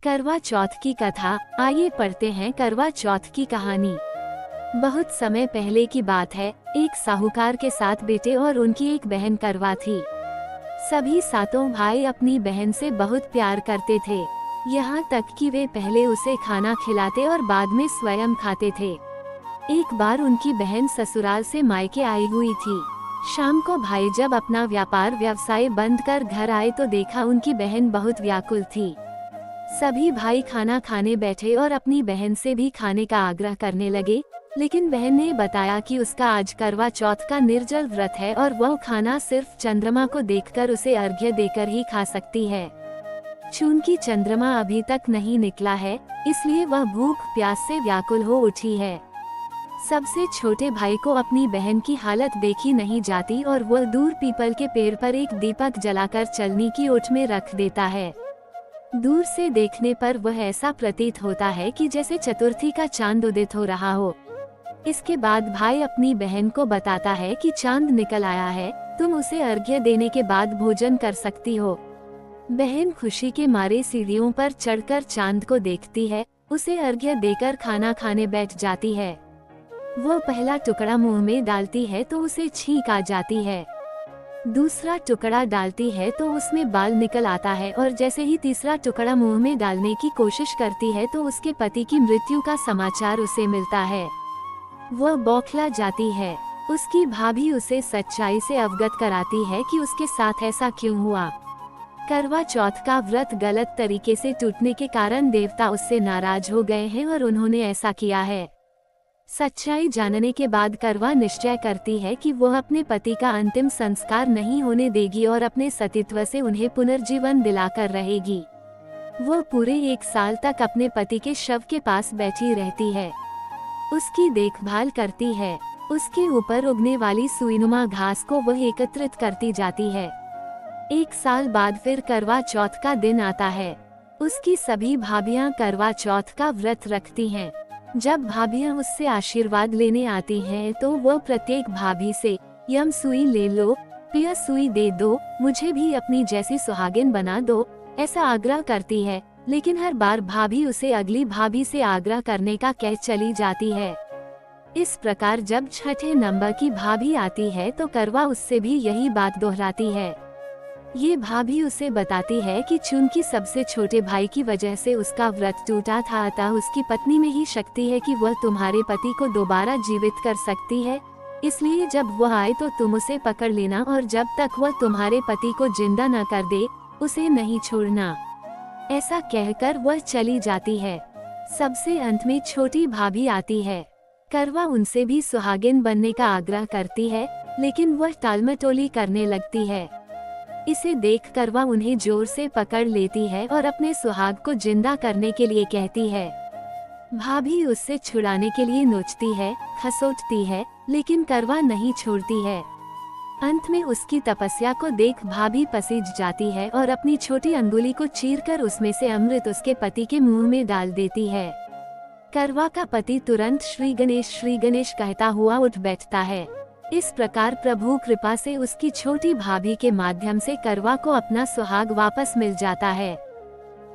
करवा चौथ की कथा। आइए पढ़ते हैं करवा चौथ की कहानी। बहुत समय पहले की बात है। एक साहूकार के 7 बेटे और उनकी एक बहन करवा थी। सभी सातों भाई अपनी बहन से बहुत प्यार करते थे, यहाँ तक कि वे पहले उसे खाना खिलाते और बाद में स्वयं खाते थे। एक बार उनकी बहन ससुराल से मायके आई हुई थी। शाम को भाई जब अपना व्यापार व्यवसाय बंद कर घर आए तो देखा उनकी बहन बहुत व्याकुल थी। सभी भाई खाना खाने बैठे और अपनी बहन से भी खाने का आग्रह करने लगे, लेकिन बहन ने बताया कि उसका आज करवा चौथ का निर्जल व्रत है और वह खाना सिर्फ चंद्रमा को देखकर उसे अर्घ्य देकर ही खा सकती है। चूंकि चंद्रमा अभी तक नहीं निकला है, इसलिए वह भूख प्यास से व्याकुल हो उठी है। सबसे छोटे भाई को अपनी बहन की हालत देखी नहीं जाती और वह दूर पीपल के पेड़ पर एक दीपक जलाकर चलनी की ओट में रख देता है। दूर से देखने पर वह ऐसा प्रतीत होता है कि जैसे चतुर्थी का चांद उदित हो रहा हो। इसके बाद भाई अपनी बहन को बताता है कि चांद निकल आया है, तुम उसे अर्घ्य देने के बाद भोजन कर सकती हो। बहन खुशी के मारे सीढ़ियों पर चढ़कर चांद को देखती है, उसे अर्घ्य देकर खाना खाने बैठ जाती है। वो पहला टुकड़ा मुंह में डालती है तो उसे छींक आ जाती है। दूसरा टुकड़ा डालती है तो उसमें बाल निकल आता है और जैसे ही तीसरा टुकड़ा मुंह में डालने की कोशिश करती है तो उसके पति की मृत्यु का समाचार उसे मिलता है। वह बौखला जाती है। उसकी भाभी उसे सच्चाई से अवगत कराती है कि उसके साथ ऐसा क्यों हुआ। करवा चौथ का व्रत गलत तरीके से टूटने के कारण देवता उससे नाराज हो गए हैं और उन्होंने ऐसा किया है। सच्चाई जानने के बाद करवा निश्चय करती है कि वह अपने पति का अंतिम संस्कार नहीं होने देगी और अपने सतीत्व से उन्हें पुनर्जीवन दिलाकर रहेगी। वह पूरे 1 साल तक अपने पति के शव के पास बैठी रहती है, उसकी देखभाल करती है। उसके ऊपर उगने वाली सुईनुमा घास को वह एकत्रित करती जाती है। 1 साल बाद फिर करवा चौथ का दिन आता है। उसकी सभी भाभियां करवा चौथ का व्रत रखती हैं। जब भाभियां उससे आशीर्वाद लेने आती हैं तो वह प्रत्येक भाभी से यम सुई ले लो, पिया सुई दे दो, मुझे भी अपनी जैसी सुहागिन बना दो, ऐसा आग्रह करती है। लेकिन हर बार भाभी उसे अगली भाभी से आग्रह करने का कह चली जाती है। इस प्रकार जब छठे नंबर की भाभी आती है तो करवा उससे भी यही बात दोहराती है। ये भाभी उसे बताती है कि चूंकि सबसे छोटे भाई की वजह से उसका व्रत टूटा था, अतः उसकी पत्नी में ही शक्ति है कि वह तुम्हारे पति को दोबारा जीवित कर सकती है। इसलिए जब वह आए तो तुम उसे पकड़ लेना और जब तक वह तुम्हारे पति को जिंदा न कर दे, उसे नहीं छोड़ना। ऐसा कहकर वह चली जाती है। सबसे अंत में छोटी भाभी आती है। करवा उनसे भी सुहागिन बनने का आग्रह करती है, लेकिन वह टालमटोली करने लगती है। इसे देख करवा उन्हें जोर से पकड़ लेती है और अपने सुहाग को जिंदा करने के लिए कहती है। भाभी उससे छुड़ाने के लिए नोचती है, खसोटती है, लेकिन करवा नहीं छोड़ती है। अंत में उसकी तपस्या को देख भाभी पसीज जाती है और अपनी छोटी अंगुली को चीरकर उसमें से अमृत उसके पति के मुंह में डाल देती है। करवा का पति तुरंत श्री गणेश कहता हुआ उठ बैठता है। इस प्रकार प्रभु कृपा से उसकी छोटी भाभी के माध्यम से करवा को अपना सुहाग वापस मिल जाता है।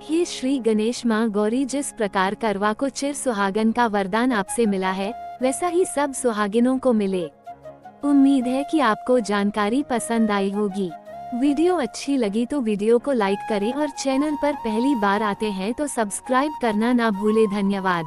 हे श्री गणेश माँ गौरी, जिस प्रकार करवा को चिर सुहागन का वरदान आपसे मिला है, वैसा ही सब सुहागिनों को मिले। उम्मीद है कि आपको जानकारी पसंद आई होगी। वीडियो अच्छी लगी तो वीडियो को लाइक करें और चैनल पर पहली बार आते हैं तो सब्सक्राइब करना ना भूले। धन्यवाद।